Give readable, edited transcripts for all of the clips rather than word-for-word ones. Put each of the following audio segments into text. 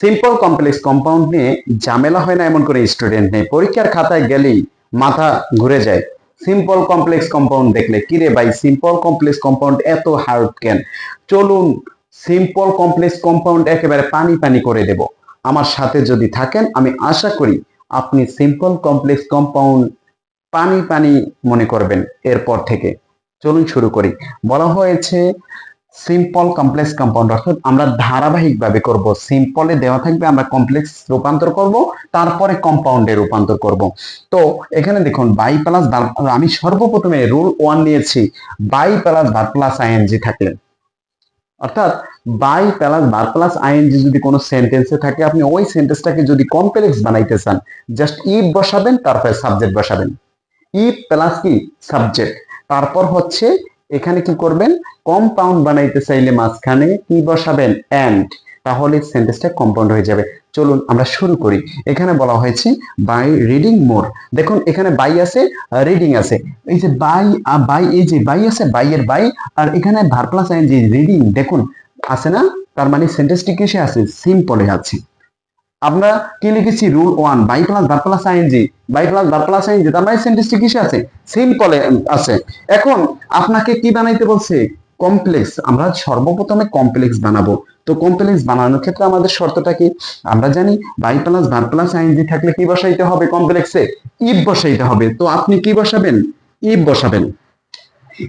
Simple complex compound নিয়ে ঝামেলা হয় না এমন করে স্টুডেন্ট নেই, পরীক্ষার খাতায় গেলেই মাথা ঘুরে যায় সিম্পল কমপ্লেক্স কম্পাউন্ড দেখলে। কিরে ভাই, সিম্পল কমপ্লেক্স কম্পাউন্ড এত হার্ড কেন? চলুন সিম্পল কমপ্লেক্স কম্পাউন্ড একেবারে পানি পানি করে দেব। আমার সাথে যদি থাকেন আমি আশা করি আপনি সিম্পল কমপ্লেক্স কম্পাউন্ড পানি পানি মনে করবেন এরপর থেকে। চলুন শুরু করি। বলা হয়েছে সিম্পল কমপ্লেক্স কম্পাউন্ড, অর্থাৎ আমরা ধারাবাহিকভাবে করব। সিম্পলে দেওয়া থাকবে, আমরা কমপ্লেক্স রূপান্তর করব, তারপরে কম্পাউন্ডে রূপান্তর করব। তো এখানে দেখুন বাই প্লাস, আমি সর্বপ্রথমে রুল 1 নিয়েছি, by plus verb plus ING থাকলে, অর্থাৎ by plus verb plus ING যদি কোনো সেন্টেন্সে থাকে, আপনি ওই সেন্টেন্সটাকে যদি কমপ্লেক্স বানাইতে চান, জাস্ট ইফ বসাবেন, তারপরে সাবজেক্ট বসাবেন। ইফ প্লাস কি সাবজেক্ট, তারপর হচ্ছে এখানে কি করবেন, কম্পাউন্ড বানাইতে চাইলে মাঝখানে কি বসাবেন, এন্ড, তাহলে সেন্টেন্সটা কম্পাউন্ড হয়ে যাবে। চলুন আমরা শুরু করি। এখানে বলা হয়েছে বাই রিডিং মোর। দেখুন এখানে বাই আছে, রিডিং আছে। এই যে বাই, বাই, এই যে বাই আছে, বাই এর বাই, আর এখানে ভার প্লাস আইএনজি রিডিং, দেখুন আছে না? তার মানে সেন্টেন্সটি কিসে আছে, সিম্পলে আছে। আমরা কি লিখেছি, rule 1, by plus verb plus ING, by plus verb plus ING, তার মানে সেন্টেন্সটি কিসে আছে, সিম্পলে আছে। এখন আপনাকে কি বানাইতে বলছে, কমপ্লেক্স। আমরা সর্বপ্রথমে কমপ্লেক্স বানাবো। তো কমপ্লেক্স বানানোর ক্ষেত্রে আমাদের শর্তটা কি, আমরা জানি by plus verb plus ING থাকলে কি বসাইতে হবে কমপ্লেক্সে, ইফ বসাইতে হবে। তো আপনি কি বসাবেন, ইফ বসাবেন।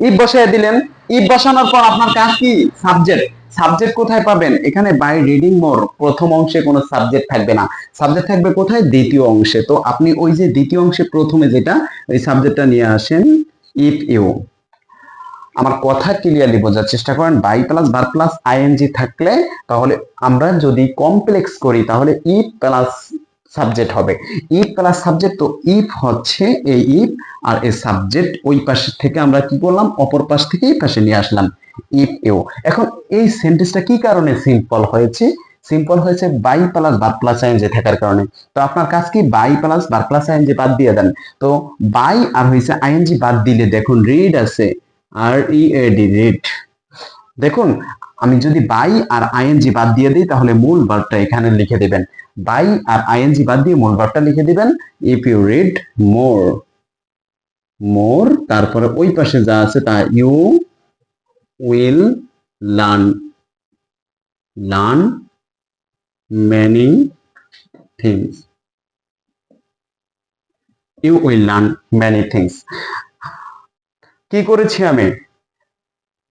ইফ বসায় দিলেন। ইফ বসানোর পর আপনার কাজ কি, সাবজেক্ট। সাবজেক্ট কোথায় পাবেন, এখানে বাই রিডিং মোর প্রথম অংশে কোনো সাবজেক্ট থাকবে না, সাবজেক্ট থাকবে কোথায়, দ্বিতীয় অংশে। তো আপনি ওই যে দ্বিতীয় অংশে প্রথমে যেটা, ওই সাবজেক্টটা নিয়ে আসেন, ইফ ইউ। আমার কথা ক্লিয়ারলি বোঝার চেষ্টা করেন। By plus verb plus ING থাকলে, তাহলে আমরা যদি কমপ্লেক্স করি তাহলে ইফ প্লাস সাবজেক্ট হবে। ইফ প্লাস সাবজেক্ট, তো ইফ হচ্ছে এই ইফ, আর এই সাবজেক্ট ওই পাশ থেকে আমরা কি করলাম, অপর পাশ থেকে এই পাশে নিয়ে আসলাম, ইফ ইউ। এখন এই সেন্টেন্সটা কি কারণে সিম্পল হয়েছে, সিম্পল হয়েছে by plus verb plus ING থাকার কারণে। তো আপনার কাজ কি, by plus verb plus ING বাদ দিয়ে দেন। তো বাই আর হয়েছে আইএনজি বাদ দিলে দেখুন রিড আছে, আর ই এ ডি, রিড। দেখুন আমি যদি বাই আর আইএনজি বাদ দিয়ে দিই তাহলে মূল ভার্বটা এখানে লিখে দিবেন। বাই আর আইএনজি বাদ দিয়ে মূল ভার্বটা লিখে দিবেন, if you read more. More, তারপরে ওই পাশে যা আছে তা, you will learn, learn many things, you will learn many things. কি করেছি আমি,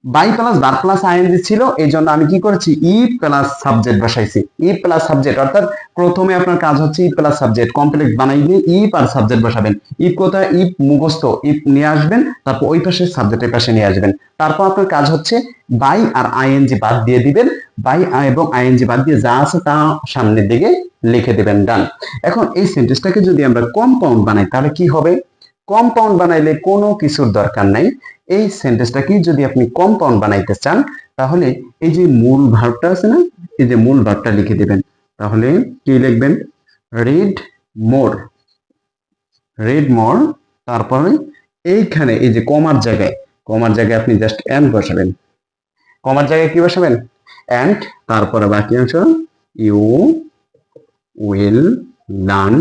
by plus verb plus ING ছিল, এই জন্য আমি কি করেছি, ই প্লাস সাবজেক্ট বসাইছি। ই প্লাস সাবজেক্ট, অর্থাৎ প্রথমে আপনার কাজ হচ্ছে ই প্লাস সাবজেক্ট, কমপ্লেক্স বানাই দিয়ে ই আর সাবজেক্ট বসাবেন। ইফ কোথায়, ইফ মুখস্থ, ইফ নিয়ে আসবেন, তারপর ওই পাশে সাবজেক্টের পাশে নিয়ে আসবেন। তারপর আপনার কাজ হচ্ছে বাই আর আইএনজি বাদ দিয়ে দিবেন, বাই এবং আইএনজি বাদ দিয়ে যা আছে তা সামনের দিকে লিখে দিবেন, ডান। এখন এই সেন্টেন্সটাকে যদি আমরা কম্পাউন্ড বানাই তাহলে কি হবে, কম্পাউন্ড বানাইলে কোনো কিছুর দরকার নাই। এই সেন্টেন্সটাকে যদি আপনি কম্পাউন্ড বানাইতে চান তাহলে এই যে মূল ভার্বটা আছে না, এই যে মূল ভার্বটা লিখে দিবেন। তাহলে কি লিখবেন, রিড মোর, রিড মোর। তারপরে এইখানে এই যে কমার জায়গায়, কমার জায়গায় আপনি জাস্ট এন্ড বসাবেন। কমার জায়গায় কি বসাবেন, এন্ড। তারপরে বাকি অংশ, you will learn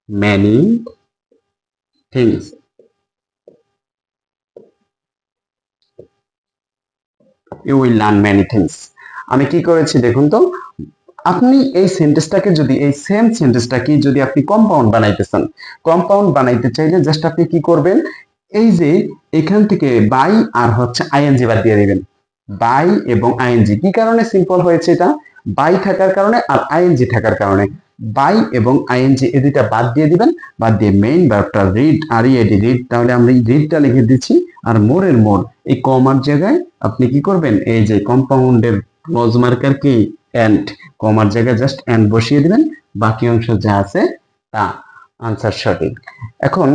many things, you will learn many things. আমি কি করেছি দেখুন তো, আপনি এই সেন্টেন্সটাকে যদি, এই সেম সেন্টেন্সটাকে যদি আপনি কম্পাউন্ড বানাইতে চান, কম্পাউন্ড বানাইতে চাইলে জাস্ট আপনি কি করবেন, এই যে এখান থেকে বাই আর হচ্ছে আইএনজি বাদ দিয়ে দিবেন। বাই এবং আইএনজি কি কারণে সিম্পল হয়েছে, এটা বাই থাকার কারণে আর আইএনজি থাকার কারণে। বাই এবং আইএনজি এই দুইটা বাদ দিয়ে দিবেন, বাদ দিয়ে মেইন ভার্বটা রিড, আর ই এডি, রিড। তাহলে আমরা এই রিডটা লিখে দিচ্ছি, আর মোরের মোর, এই কমার জায়গায় আপনি কি করবেন, এই যে কম্পাউন্ডের ক্লোজ মার্কার কি, এন্ড। কমার জায়গায় জাস্ট এন্ড বসিয়ে দিবেন, বাকি অংশ যা আছে তা। আনসার সঠিক। এখন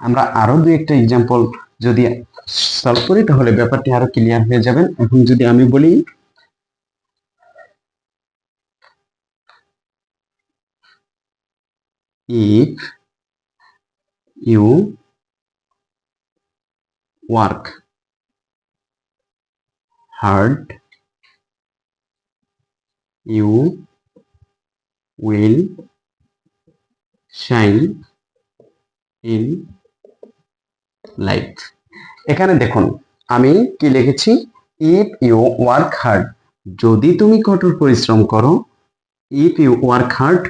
আমরা আরো দুই একটা এক্সাম্পল যদি সলভ করি তাহলে ব্যাপারটি আরো ক্লিয়ার হয়ে যাবেন। এখন যদি আমি বলি, if you work hard you will shine in life. এখানে দেখুন আমি কি লিখেছি, ইফ ইউ ওয়ার্ক হার্ড, যদি তুমি কঠোর পরিশ্রম করো, if you work hard,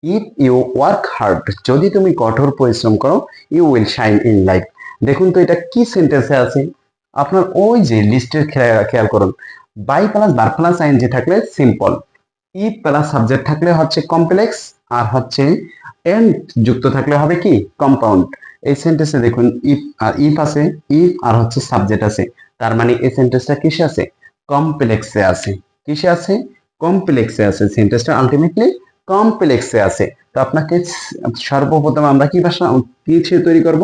if you work hard, যদি তুমি কঠোর পরিশ্রম করো, you will shine in life. দেখুন তো এটা কি সেন্টেন্সে আছে, আপনার ওই যে লিস্টের খেয়াল করুন, বাই প্লাস বার প্লাস আইএনজি থাকলে সিম্পল, ইফ প্লাস সাবজেক্ট থাকলে হচ্ছে কমপ্লেক্স, আর হচ্ছে এন্ড যুক্ত থাকলে হবে কি কম্পাউন্ড। এই সেন্টেন্সে দেখুন ইফ আর ইফ আছে, ইফ আর হচ্ছে সাবজেক্ট আছে, তার মানে এই সেন্টেন্সটা কিসে আছে, কমপ্লেক্সে আছে। কিসে আছে, কমপ্লেক্সে আছে, সেন্টেন্সটা আলটিমেটলি কমপ্লেক্সে আছে। তো আপনাকে সর্বপ্রথম আমরা কি ভাষা কি তৈরি করব,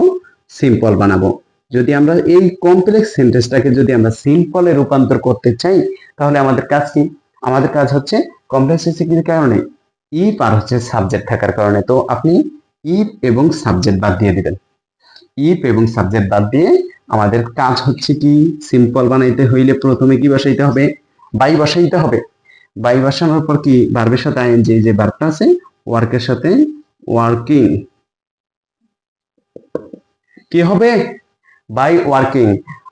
সিম্পল বানাবো। যদি আমরা এই কমপ্লেক্স সেন্টেন্সটাকে যদি আমরা সিম্পলে রূপান্তর করতে চাই, তাহলে আমাদের কাজ কি, আমাদের কাজ হচ্ছে কমপ্লেক্সিটির কারণে ইফ আর হচ্ছে সাবজেক্ট থাকার কারণে, তো আপনি ইফ এবং সাবজেক্ট বাদ দিয়ে দিবেন। ইফ এবং সাবজেক্ট বাদ দিয়ে আমাদের কাজ হচ্ছে কি, সিম্পল বানাইতে হইলে প্রথমে কি বসাইতে হবে, বাই বসাইতে হবে। বাই বসানোর পর কি ভার্বের সাথে আইএনজি, যে ভার্বটা আছে ওয়ার্কের সাথে ওয়ার্কিং, কি হবে, বাই ওয়ার্কিং।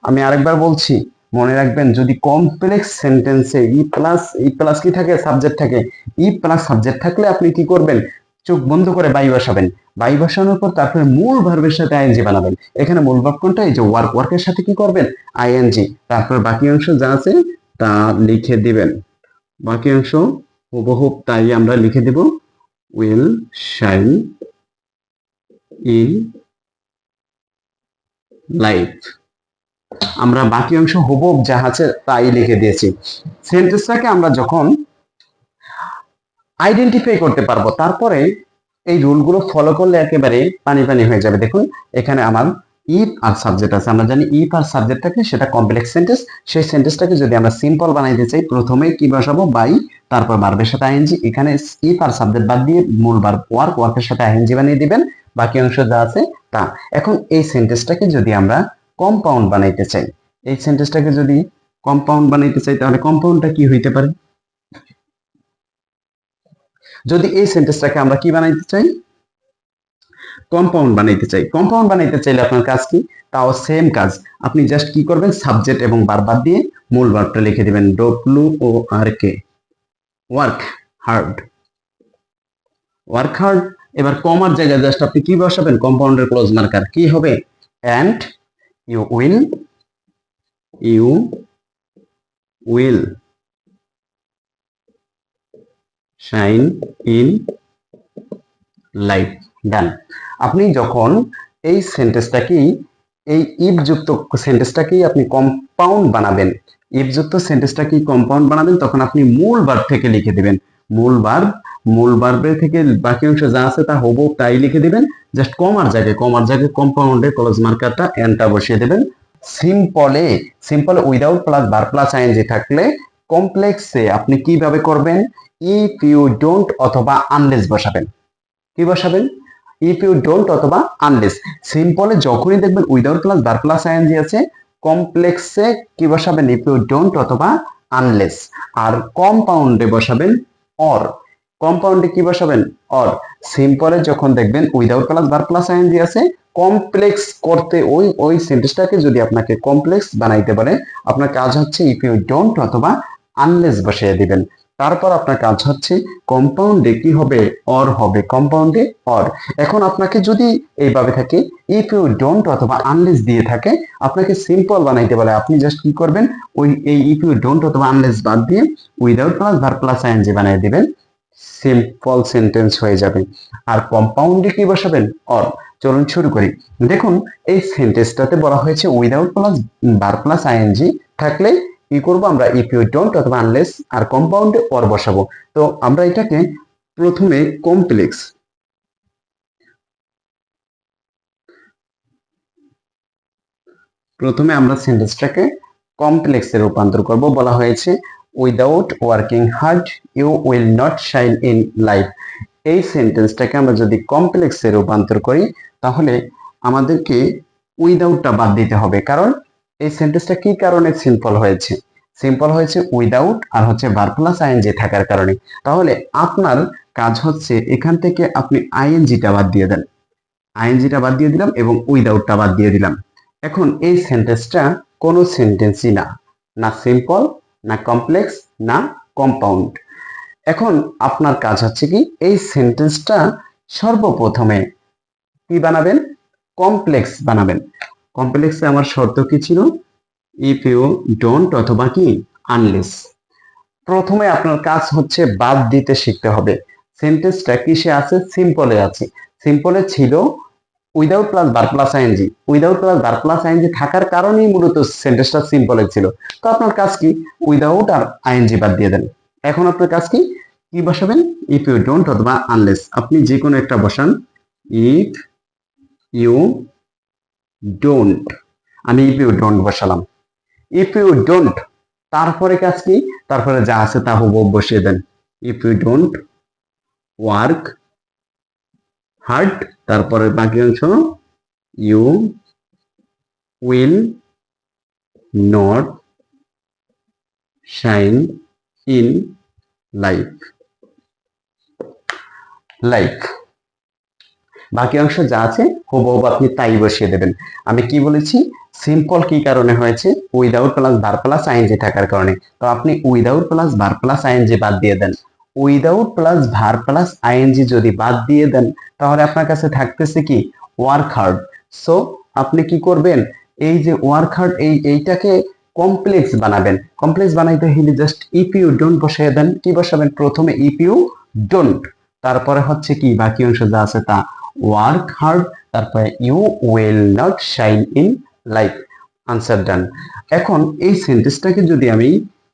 আমি আরেকবার বলছি, মনে রাখবেন, যদি কমপ্লেক্স সেন্টেন্সে ই প্লাস কি থাকে, সাবজেক্ট থাকে, ই প্লাস সাবজেক্ট থাকলে আপনি কি করবেন, চোখ বন্ধ করে বাই বসাবেন। বাই বসানোর পর তারপরে মূল ভার্বের সাথে আইএনজি বানাবেন। এখানে মূল ভার্ব কোনটা, এই যে ওয়ার্ক, ওয়ার্কের সাথে কি করবেন, আইএনজি, তারপর বাকি অংশ যা আছে তা লিখে দিবেন। বাকি অংশ হুবহুব তাই আমরা লিখে দেব, উইল শাইন ইন লাইফ। আমরা বাকি অংশ হুবহুব যা আছে তাই লিখে দিয়েছি। সেন্টেন্সটাকে আমরা যখন আইডেন্টিফাই করতে পারবো, তারপরে এই রুলগুলো ফলো করলে একেবারে পানি পানি হয়ে যাবে। দেখুন এখানে আমার ইফ আর সাবজেক্ট আছে, আমরা জানি ইফ আর সাবজেক্ট থাকে সেটা কমপ্লেক্স সেন্টেন্স। সেই সেন্টেন্সটাকে যদি আমরা সিম্পল বানাইতে চাই, প্রথমে কি বসাবো, বাই, তারপর ভার্বের সাথে আইএনজি। এখানে ইফ আর সাবজেক্ট বাদ দিয়ে মূল ভার্ব ওয়ার্ক, ওয়ার্কের সাথে আইএনজি বানিয়ে দিবেন, বাকি অংশ যা আছে তা। এখন এই সেন্টেন্সটাকে যদি আমরা কম্পাউন্ড বানাইতে চাই, এই সেন্টেন্সটাকে যদি কম্পাউন্ড বানাইতে চাই, তাহলে কম্পাউন্ডটা কি হইতে পারে, যদি এই সেন্টেন্সটাকে আমরা কি বানাইতে চাই, কম্পাউন্ড বানাইতে চাই। কম্পাউন্ড বানাইতে চাইলে আপনার কাজ কি, তাও সেম কাজ, আপনি জাস্ট কি করবেন, সাবজেক্ট এবং ভার্ব বাদ দিয়ে মূল ভার্বটা লিখে দিবেন, ডব্লিউ ও আর কে, ওয়ার্ক হার্ড, ওয়ার্ক হার্ড। এবার কমার জায়গায় জাস্ট আপনি কি বসাবেন, কম্পাউন্ডের ক্লোজ মার্কার কি হবে, and you will, you will shine in life. Done. আপনি যখন এই সেন্টেন্সটাকেই, এই ইফ যুক্ত সেন্টেন্সটাকেই আপনি কম্পাউন্ড বানাবেন, ইফ যুক্ত সেন্টেন্সটাকেই কম্পাউন্ড বানাবেন, তখন আপনি মূল ভার্ব থেকে লিখে দিবেন, মূল ভার্ব, মূল ভার্বের থেকে বাকি অংশ যা আছে তা হুবহু তাই লিখে দিবেন। জাস্ট কমার জায়গায়, কমার জায়গায় কম্পাউন্ডের ক্লোজ মার্কারটা এনটা বসিয়ে দেবেন। সিম্পলে, সিম্পলে without plus verb plus ING থাকলে কমপ্লেক্সে আপনি কিভাবে করবেন, ইফ ইউ ডোন্ট অথবা আনলেস বসাবেন। কি বসাবেন, ইফ ইউ ডোন্ট অথবা আনলেস। সিম্পলে যখনই দেখবেন without plus verb plus ING আছে, কমপ্লেক্সে কি বসাবেন, ইফ ইউ ডোন্ট অথবা আনলেস। আর কম্পাউন্ডে বসাবেন অর, কম্পাউন্ডে কি বসাবেন, অর। সিম্পলে যখন দেখবেন without plus verb plus ING আছে, কমপ্লেক্স করতে ওই ওই সেন্টেন্সটাকে যদি আপনাকে কমপ্লেক্স বানাইতে পারে, আপনার কাজ হচ্ছে ইফ ইউ ডোন্ট অথবা আনলেস বসিয়ে দিবেন। তারপর আপনার কাজ হচ্ছে কম্পাউন্ডে কি হবে, অর হবে, কম্পাউন্ডে অর। এখন আপনাকে যদি এইভাবে থাকে, ইফ ইউ ডোন্ট অথবা আনলেস দিয়ে থাকে, আপনাকে সিম্পল বানাইতে বলে, আপনি জাস্ট কি করবেন, ওই এই ইফ ইউ ডোন্ট অথবা আনলেস বাদ দিয়ে without plus verb plus ING বানিয়ে দিবেন, সিম্পল সেন্টেন্স হয়ে যাবে। আর কম্পাউন্ডে কি বসাবেন, অর। চলুন শুরু করি। দেখুন এই সেন্টেন্সটাতে বলা হয়েছে without plus verb plus ING থাকলে কি করব আমরা, ইফ ইউ ডোন্ট অথবা আনলেস, আর কম্পাউন্ডে অর বসাবো। তো আমরা এটাকে প্রথমে কমপ্লেক্স, প্রথমে আমরা সেন্টেন্সটাকে কমপ্লেক্সে রূপান্তর করব। বলা হয়েছে without working hard you will not shine in life. এই সেন্টেন্সটাকে আমরা যদি কমপ্লেক্সে রূপান্তর করি, তাহলে আমাদেরকে উইদাউটটা বাদ দিতে হবে, কারণ এই সেন্টেন্সটা কি কারণে সিম্পল হয়েছে, সিম্পল হয়েছে উইদাউট আর হচ্ছে ভার্ব প্লাস আইএনজি থাকার কারণে। তাহলে আপনার কাজ হচ্ছে এখান থেকে আপনি আইএনজিটা বাদ দিয়ে দেন, আইএনজিটা বাদ দিয়ে দিলাম এবং উইদাউটটা বাদ দিয়ে দিলাম। এখন এই সেন্টেন্সটা কোনো সেন্টেন্সই না, না সিম্পল, না কমপ্লেক্স, না কম্পাউন্ড। এখন আপনার কাজ হচ্ছে কি এই সেন্টেন্সটা সর্বপ্রথমে কি বানাবেন, কমপ্লেক্স বানাবেন। কমপ্লেক্সে আমার শর্ত কি ছিল, ইফ ইউ ডোন্ট অথবা কি আনলেস। প্রথমে আপনার কাজ হচ্ছে বাদ দিতে শিখতে হবে। সেন্টেন্সটা কিসে আছে, সিম্পলে আছে। সিম্পলে ছিল without plus verb plus ING, without plus verb plus ING থাকার কারণেই মূলত সেন্টেন্সটা সিম্পলে ছিল। তো আপনার কাজ কি উইদাউট আর আইএনজি বাদ দিয়ে দেন। এখন আপনার কাজ কি কি বসাবেন, ইফ ইউ ডোন্ট অথবা আনলেস, আপনি যে কোনো একটা বসান। ইফ ইউ ডোন্ট, আমি ইফ ইউ ডোন্ট বসালাম। ইফ ইউ ডোন্ট, তারপরে কাজ কি, তারপরে যা আছে তা হুবহু বসিয়ে দেন। If you don't work hard, তারপরে বাকি অংশ you will not shine in life, life বাকি অংশ যা আছে হুবহু আপনি তাই বসিয়ে দেবেন। আমি কি বলেছি, সিম্পল কি কারণে হয়েছে, without plus verb plus ING থাকার কারণে। তো আপনি without plus verb plus ING বাদ দিয়ে দেন। Without plus verb plus ING যদি বাদ দিয়ে দেন তাহলে আপনার কাছে থাকতেছে কি ওয়ার্ক হার্ড। সো আপনি কি করবেন, এই যে ওয়ার্ক হার্ড এইটাকে কমপ্লেক্স বানাবেন। কমপ্লেক্স বানাইতে হলে জাস্ট ইফ ইউ ডোন্ট বসিয়ে দেন। কি বসাবেন, প্রথমে ইফ ইউ ডোন্ট, তারপরে হচ্ছে কি বাকি অংশ যা আছে তা ওয়ার্ক হার্ড, তারপরে you will not shine in life, answer done. এখন এই সেন্টেন্সটাকে যদি আমি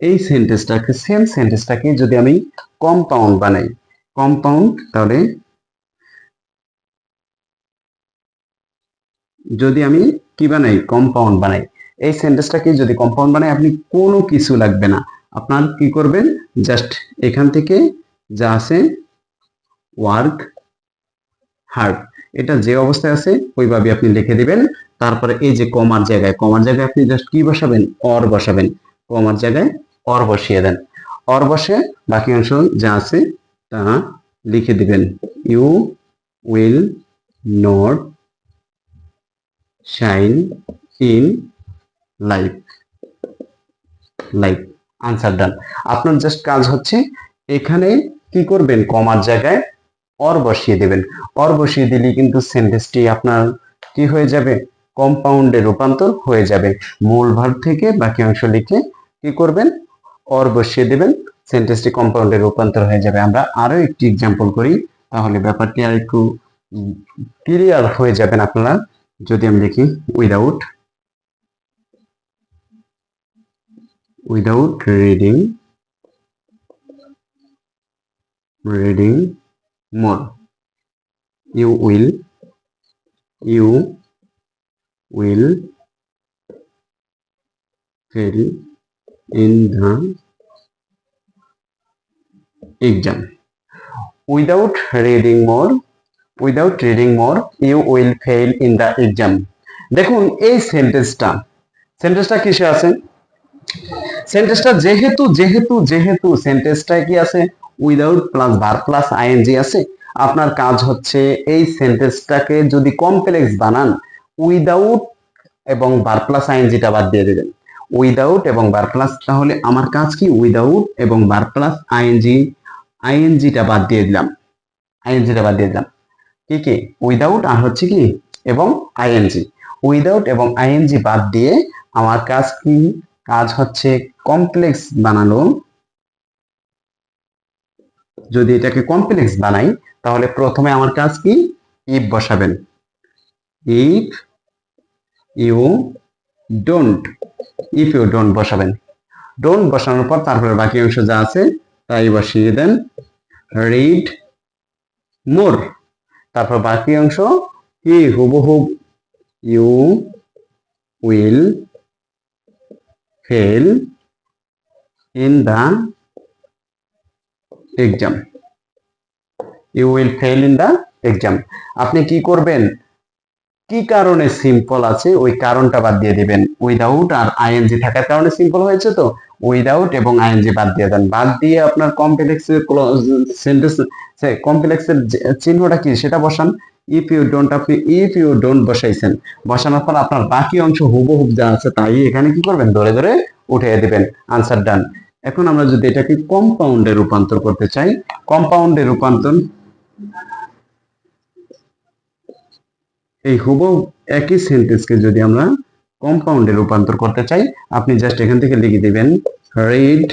এই সেন্টেন্সটাকে সেম সেন্টেন্সটাকে যদি আমি কম্পাউন্ড বানাই, কম্পাউন্ড, তাহলে যদি আমি কি বানাই কম্পাউন্ড বানাই, এই সেন্টেন্সটাকে যদি কম্পাউন্ড বানাই আপনি কোনো কিছু লাগবে না। আপনার কি করবেন, জাস্ট এখান থেকে যা আছে ওয়ার্ক হার্ড, এটা যে অবস্থায় আছে ওইভাবে আপনি লিখে দিবেন। তারপরে এই যে কমার জায়গায়, কমার জায়গায় আপনি জাস্ট কি বসাবেন, অর বসাবেন। কমার জায়গায় অর বসিয়ে দেন। অর বসে বাকি অংশ যা আছে তা লিখে দিবেন। You will not shine in life, life, answer done. আপনার জাস্ট কাজ হচ্ছে এখানে কি করবেন, কমার জায়গায় অর বসিয়ে দেবেন। অর বসিয়ে দিলে কিন্তু সেন্টেন্সটি আপনার কি হয়ে যাবে, কম্পাউন্ডে রূপান্তর হয়ে যাবে। মূল ভার্ব থেকে বাকি অংশ লিখে কি করবেন, অর বসিয়ে দেবেন, সেন্টেন্সটি কম্পাউন্ডে রূপান্তর হয়ে যাবে। আমরা আরো একটি এক্সাম্পল করি, তাহলে ব্যাপারটি আর একটু ক্লিয়ার হয়ে যাবেন আপনারা। যদি আমি লিখি without, without reading, reading more, you will fail in the exam. Without reading more, without reading more, you will fail in the exam. দেখুন এই সেন্টেন্সটা কিসে আছে, সেন্টেন্সটা যেহেতু যেহেতু যেহেতু সেন্টেন্সটা কি আছে without plus verb plus ING আছে, আপনার কাজ হচ্ছে এই সেন্টেন্সটাকে যদি কমপ্লেক্স বানান উইদাউট এবং ভার্ব প্লাস আইএনজিটা বাদ দিয়ে দেবেন। উইদাউট এবং ভার্ব প্লাস, তাহলে আমার কাজ কি উইদাউট এবং ভার্ব প্লাস আইএনজি, আইএনজিটা বাদ দিয়ে দিলাম, আইএনজিটা বাদ দিয়ে দিলাম। কি কি উইদাউট আর হচ্ছে কি এবং আইএনজি, উইদাউট এবং আইএনজি বাদ দিয়ে আমার কাজ কি, কাজ হচ্ছে কমপ্লেক্স বানানো। যদি এটাকে কমপ্লেক্স বানাই তাহলে প্রথমে আমার কাজ কি ইফ বসাবেন। If you don't, if you don't বসাবেন। ডোন্ট বসানোর পর তারপরে বাকি অংশ যা আছে তাই বসিয়ে দেন। রিড মোর, তারপর বাকি অংশ কি হুবহু you will fail in the exam, you will fail in the exam. আপনি কি করবেন, কি কারণে সিম্পল আছে ওই কারণটা বাদ দিয়ে দিবেন। উইদাউট আর আইএনজি থাকার কারণে সিম্পল হয়েছে, তো উইদাউট এবং আইএনজি বাদ দিয়ে দেন। বাদ দিয়ে আপনার কমপ্লেক্সের সেন্টেন্স কমপ্লেক্সের চিহ্নটা কি সেটা বসান। ইফ ইউ ডোন্ট, আপনি ইফ ইউ ডোন্ট বসাইছেন, বসানোর পর আপনার বাকি অংশ হুবহুব যা আছে তাই এখানে কি করবেন, ধরে ধরে উঠিয়ে দিবেন। Answer done. এখন আমরা যদি এটাকে কম্পাউন্ডে রূপান্তর করতে চাই, কম্পাউন্ডে রূপান্তর, এই হুবহু একই সেন্টেন্সকে যদি আমরা কম্পাউন্ডে রূপান্তর করতে চাই, আপনি জাস্ট এখান থেকে লিখে দিবেন রিড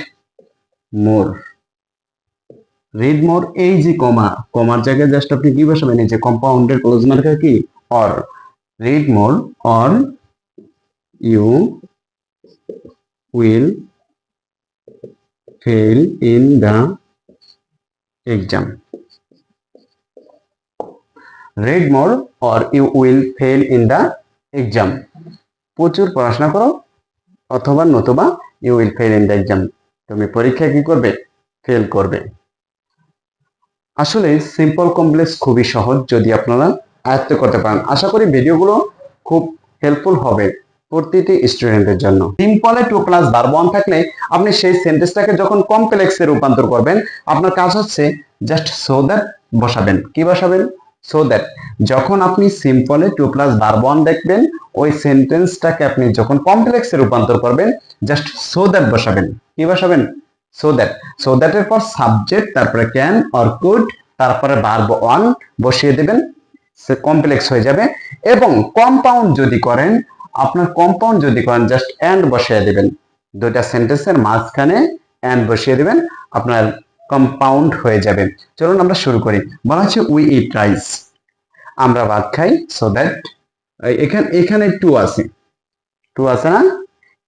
মোর। রিড মোর, এই যে কমা, কমার জায়গায় জাস্ট আপনি কি বসাবেন, এই যে কম্পাউন্ডের ক্লোজ মার্কার কি or. Read more or you will fail in the exam. Read more or you will fail in the exam. প্রচুর পড়াশোনা করো অথবা নতুবা you will fail in the exam, তুমি পরীক্ষায় কি করবে, ফেল করবে। আসলে সিম্পল কমপ্লেক্স খুবই সহজ যদি আপনারা আয়ত্ত করতে পারেন। আশা করি ভিডিওগুলো খুব হেল্পফুল হবে প্রতিটি স্টুডেন্টের জন্য। সিম্পলে 2+1 থাকলে আপনি সেই সেন্টেন্সটাকে যখন কমপ্লেক্সে রূপান্তর করবেন, আপনার কাজ হচ্ছে জাস্ট সো দ্যাট বসাবেন। কি বসাবেন, সো দ্যাট। যখন আপনি সিম্পলে 2+1 দেখবেন, ওই সেন্টেন্সটাকে আপনি যখন কমপ্লেক্সে রূপান্তর করবেন, জাস্ট সো দ্যাট বসাবেন। কি বসাবেন, সো দ্যাট। সো দ্যাট এর পর সাবজেক্ট, তারপরে ক্যান অর কুড, তারপরে ভার্ব ওয়ান বসিয়ে দেবেন, সে কমপ্লেক্স হয়ে যাবে। এবং কম্পাউন্ড যদি করেন, আপনার কম্পাউন্ড যদি করেন জাস্ট এন্ড বসিয়ে দেবেন, দুইটা সেন্টেন্সের মাঝখানে এন্ড বসিয়ে দিবেন, আপনার কম্পাউন্ড হয়ে যাবে। চলুন আমরা শুরু করি। বলা হচ্ছে উই ইট রাইস, আমরা ভাত খাই। সো দ্যাট, এখানে টু আছে, টু আছে না,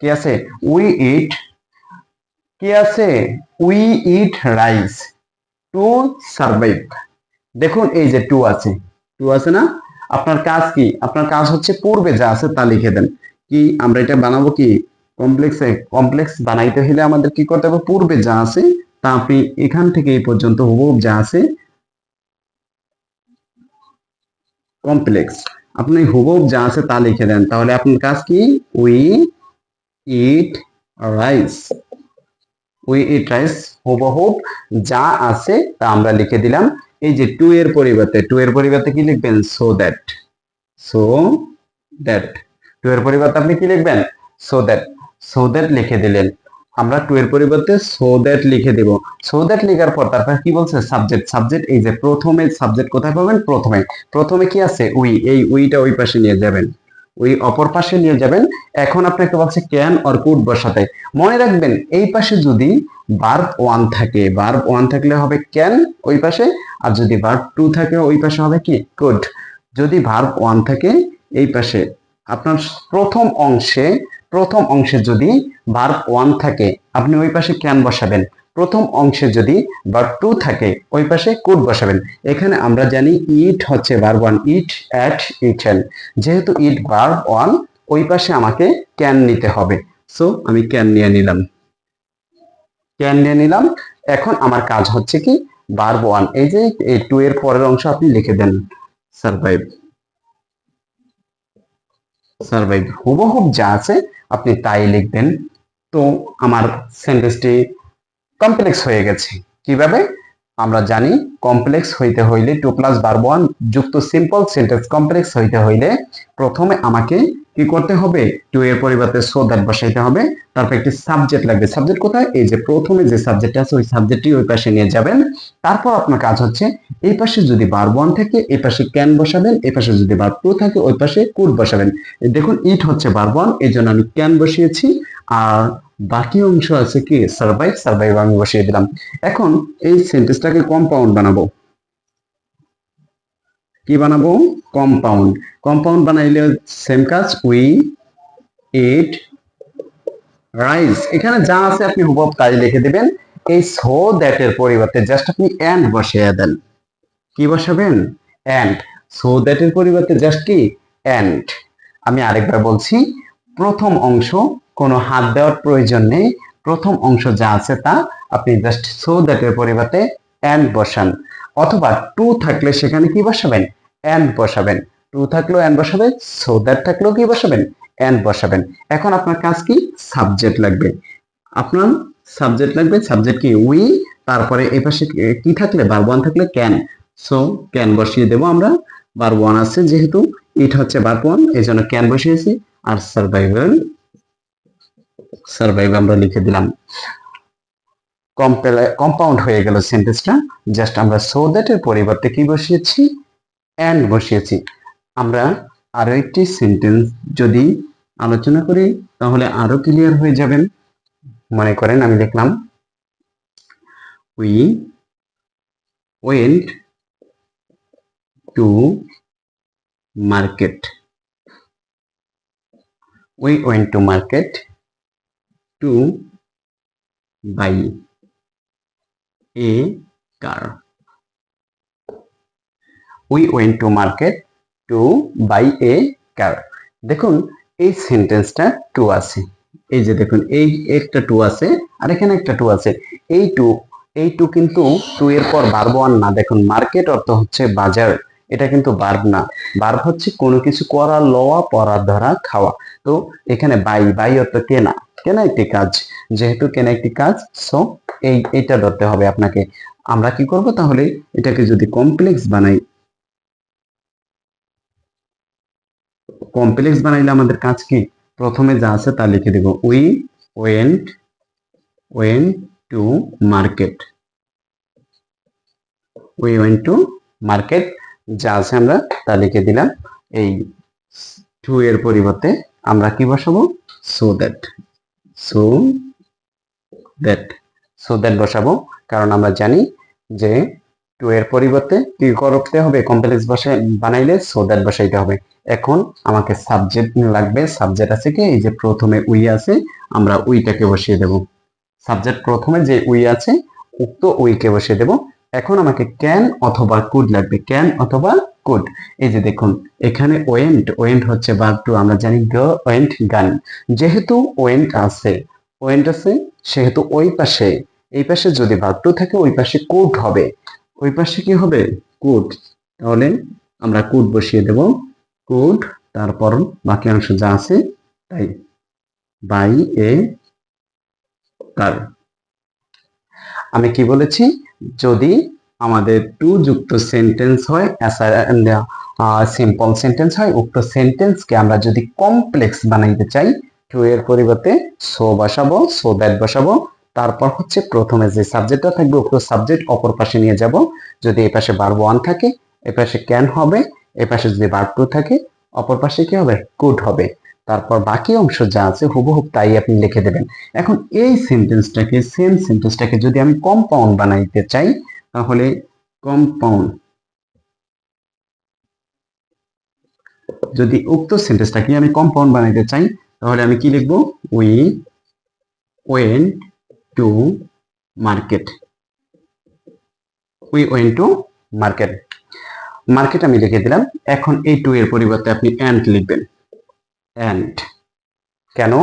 কি আছে, উই ইট, কি আছে, we eat rice to survive. দেখুন এই যে টু আছে, টু আছে না। আপনার কাজ কি, আপনার কাজ হচ্ছে পূর্বে যা আছে তা লিখে দেন। কি আমরা এটা বানাবো কি কমপ্লেক্সে, কমপ্লেক্স বানাইতে হলে আমাদের কি করতে হবে, পূর্বে যা আছে তা আপনি এখান থেকে এই পর্যন্ত হুবহু যা আছে কমপ্লেক্স, আপনি হুবহু যা আছে তা লিখে দেন। তাহলে আপনার কাজ কি, we eat rice, we eat rice হুবহু যা আছে তা আমরা লিখে দিলাম। এই যে টু এর পরিবর্তে, টু এর পরিবর্তে কি লিখবেন, so that, so that. To এর পরিবর্তে আপনি কি লিখবেন, সো দ্যাট, সো দ্যাট লিখে দিলেন। আমরা টু এর পরিবর্তে সো দ্যাট লিখে দেব। সো দ্যাট লেখার পর তারপর কি বলছে, সাবজেক্ট, সাবজেক্ট এই যে প্রথমে সাবজেক্ট কোথায় পাবেন, প্রথমে, প্রথমে কি আছে উই, এই উইটা ওই পাশে নিয়ে যাবেন, ওই অপর পাশে নিয়ে যাবেন। এখন আপনাকে বলছে ক্যান অর কুড বসাতে। মনে রাখবেন এই পাশে যদি ভার্ব ওয়ান থাকে, ভার্ব ওয়ান থাকলে হবে ক্যান ওই পাশে, আর যদি ভার্ব টু থাকে ওই পাশে হবে কি কুড। যদি ভার্ব ওয়ান থাকে এই পাশে, আপনার প্রথম অংশে, প্রথম অংশে যদি ভার্ব ওয়ান থাকে আপনি ওই পাশে ক্যান বসাবেন। প্রথম অংশে যদি ভার্ব টু থাকে ওই পাশে কুড বসাবেন। এখানে আমরা জানি ইট হচ্ছে verb one, it, at, eaten. যেহেতু ইট ভার্ব ওয়ান, ওই পাশে আমাকে ক্যান নিতে হবে। সো আমি ক্যান নিয়ে নিলাম, ক্যান নিয়ে নিলাম। এখন আমার কাজ হচ্ছে কি, ভার্ব ওয়ান, এই যে এই টু এর পরের অংশ আপনি লিখে দেন, সার্ভাইভ, সার্ভাইভ হুবহু যা আছে আপনি তাই লিখবেন। তো আমার সেন্টেন্সটি কমপ্লেক্স হয়ে গেছে। কিভাবে, আমরা জানি কমপ্লেক্স হইতে হইলে 2+1 যুক্ত সিম্পল সেন্টেন্স কমপ্লেক্স হইতে হইলে প্রথমে আমাকে কি করতে হবে, টু এর পরিবর্তে সো দ্যাট বসাইতে হবে। তারপর একটি সাবজেক্ট লাগবে। সাবজেক্ট কোথায়, এই যে প্রথমে যে সাবজেক্ট আছে ওই সাবজেক্টটি ওই পাশে নিয়ে যাবেন। তারপর আপনার কাজ হচ্ছে এই পাশে যদি ভার্ব ওয়ান থাকে এই পাশে ক্যান বসাবেন, এই পাশে যদি ভার্ব টু থাকে ওই পাশে কুড বসাবেন। দেখুন ইট হচ্ছে ভার্ব ওয়ান, এই জন্য আমি ক্যান বসিয়েছি, আর বাকি অংশ আছে কি সার্ভাইভ, সার্ভাইভ আমি বসিয়ে দিলাম। এখন এই সেন্টেন্সটাকে কম্পাউন্ড বানাবো। কি বানাবো, কম্পাউন্ড। কম্পাউন্ড বানাইলে সেম কাজ, উই ইট রাইস, এখানে যা আছে আপনি হুবহু তাই লিখে দিবেন। এই সো দ্যাট এর পরিবর্তে জাস্ট আপনি এন্ড বসিয়ে দেন। কি বসাবেন, এন্ড। সো দ্যাট এর পরিবর্তে জাস্ট কি এন্ড। আমি আরেকবার বলছি, প্রথম অংশ কোনো হাত দেওয়ার প্রয়োজন নেই, প্রথম অংশ যা আছে তা আপনি জাস্ট সো দ্যাট এর পরিবর্তে এন্ড বসান। অথবা টু থাকলে সেখানে কি বসাবেন, এন্ড বসাবেন। টু থাকলেও এন্ড বসাবে, সো দ্যাট থাকলেও কি বসাবেন, এন্ড বসাবেন। এখন আপনার কাজ কি, সাবজেক্ট লাগবে, আপনার সাবজেক্ট লাগবে, সাবজেক্ট কি উই, তারপরে এই পাশে কি থাকলে, ভার্ব ওয়ান থাকলে ক্যান, সো ক্যান বসিয়ে দেব আমরা, ভার্ব ওয়ান আছে যেহেতু, ইট হচ্ছে ভার্ব ওয়ান এই জন্য ক্যান বসিয়েছি, আর সার্ভাইভাল সার্ভাইভ আমরা লিখে দিলাম। কম্পাউন্ড হয়ে গেল সেন্টেন্সটা, জাস্ট আমরা সো দ্যাট এর পরিবর্তে কি বসিয়েছি, এন্ড বসিয়েছি। আমরা আরো একটি সেন্টেন্স যদি আলোচনা করি তাহলে আরো ক্লিয়ার হয়ে যাবেন। মনে করেন আমি লিখলাম we went to market, we went to market to buy a car, we went to market to buy a car. দেখুন এই সেন্টেন্সটা টু আছে, এই যে দেখুন এই একটা টু আছে আর এখানে একটা টু আছে, এই টু কিন্তু টু এর পর ভার্ব ওয়ান না। দেখুন মার্কেট অর্থ হচ্ছে বাজার, এটা কিন্তু ভার্ব না, ভার্ব হচ্ছে কোনো কিছু করা, লওয়া, পরা, ধরা, খাওয়া। তো এখানে বাই অর্থ কেনা, কেনা একটি কাজ, যেহেতু কেনা একটি কাজ, সো এইটা ধরতে হবে আপনাকে। আমরা কি করব তাহলে, এটাকে যদি কমপ্লেক্স বানাই, কমপ্লেক্স বানাইলে আমাদের কাজ কি, প্রথমে যা আছে তা লিখে দেব, we went to market, we went to market, যা আছে আমরা তা লিখে দিলাম। এই টু এর পরিবর্তে আমরা কি বসাবো, সো দ্যাট, সো দ্যাট বসাবো, কারণ আমরা জানি যে টু এর পরিবর্তে কি করতে হবে, কমপ্লেক্স বানাইলে সো দ্যাট বসাইতে হবে। এখন আমাকে সাবজেক্ট লাগবে, সাবজেক্ট আছে কি, এই যে প্রথমে উই আছে, আমরা উইটাকে বসিয়ে দেব, সাবজেক্ট প্রথমে যে উই আছে উক্ত উইকে বসিয়ে দেব। এখন আমাকে ক্যান অথবা কুড লাগবে, ক্যান অথবা কুড। এই যে দেখুন এখানে ওয়েন্ট হচ্ছে ভার্ব টু, আমরা জানি গো ওয়েন্ট গান, যেহেতু ওয়েন্ট আছে সেহেতু ওই পাশে, এই পাশে যদি ভার্ব টু থাকে ওই পাশে কুড হবে, ওই পাশে কি হবে, কুড, তাহলে আমরা কুড বসিয়ে দেব, কুড, তারপর বাকি অংশ যা আছে তাই, বাই এ কার। আমি কি বলেছি, যদি আমাদের টু যুক্ত সেন্টেন্স হয়, সিম্পল সেন্টেন্স হয়, উক্ত সেন্টেন্সকে আমরা যদি কমপ্লেক্স বানাইতে চাই, টু এর পরিবর্তে সো বসাবো, সো দ্যাট বসাবো, তারপর হচ্ছে প্রথমে যে সাবজেক্টটা থাকবে উক্ত সাবজেক্ট অপর পাশে নিয়ে যাব, যদি এই পাশে ভার্ব ওয়ান থাকে এ পাশে ক্যান হবে, এ পাশে যদি ভার্ব টু থাকে অপর পাশে কি হবে, কুড হবে, তারপর বাকি অংশ যা আছে হুবহুব তাই আপনি লিখে দেবেন। এখন এই সেম সেন্টেন্সটাকে যদি আমি কম্পাউন্ড বানাইতে চাই তাহলে কম্পাউন্ড, যদি উক্ত সেন্টেন্সটাকে আমি কম্পাউন্ড বানাইতে চাই তাহলে আমি কি লিখব, we went to market, we went to market, market আমি লিখে দিলাম। এখন এই টু এর পরিবর্তে আপনি এন্ড লিখবেন, এন্ড, কেন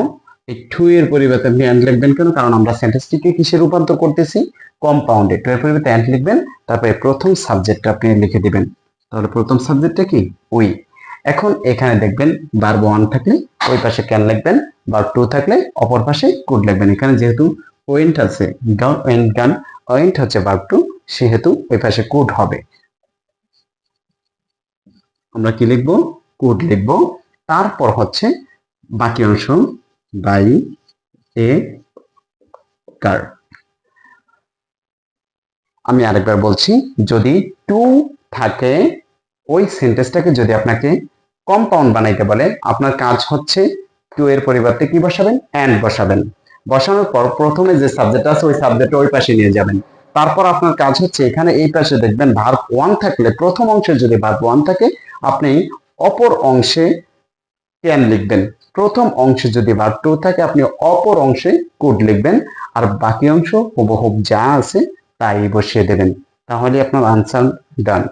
এই টু এর পরিবর্তে আপনি এন্ড লিখবেন কেন, কারণ আমরা সেন্টেন্সটিকে কিসে রূপান্তর করতেছি, কম্পাউন্ডে। টু এর পরিবর্তে এন্ড লিখবেন, তারপরে প্রথম সাবজেক্টটা আপনি লিখে দিবেন, তাহলে প্রথম সাবজেক্টটা কি, উই। এখন এখানে দেখবেন ভার্ব ওয়ান থাকলে ওই পাশে ক্যান লিখবেন, ভার্ব টু থাকলে অপর পাশে কুড লিখবেন। এখানে যেহেতু ওয়েন্ট আছে, গান ওয়েন্ট হচ্ছে ভার্ব টু, সেহেতু ওই পাশে কুড হবে, আমরা কি লিখবো, কুড লিখবো। তারপর হচ্ছে বাকি অংশ, বাই এ কার। আমি আরেকবার বলছি, যদি টু থাকে ওই সেন্টেন্সটাকে যদি আপনাকে কম্পাউন্ড বানাইতে বলে, আপনার কাজ হচ্ছে টু এর পরিবর্তে কি বসাবেন, এন্ড বসাবেন, বসানোর পর প্রথমে যে সাবজেক্ট আছে ওই সাবজেক্ট ওই পাশে নিয়ে যাবেন। তারপর আপনার কাজ হচ্ছে এখানে এই পাশে দেখবেন ভার্ব ওয়ান থাকলে, প্রথম অংশে যদি ভার্ব ওয়ান থাকে আপনি অপর অংশে ক্যান লিখবেন, প্রথম অংশে যদি ভার্ব টু থাকে আপনি অপর অংশে কুড লিখবেন, আর বাকি অংশ হুবহুব যা আছে তাই বসিয়ে দেবেন, তাহলে আপনার আনসার ডান।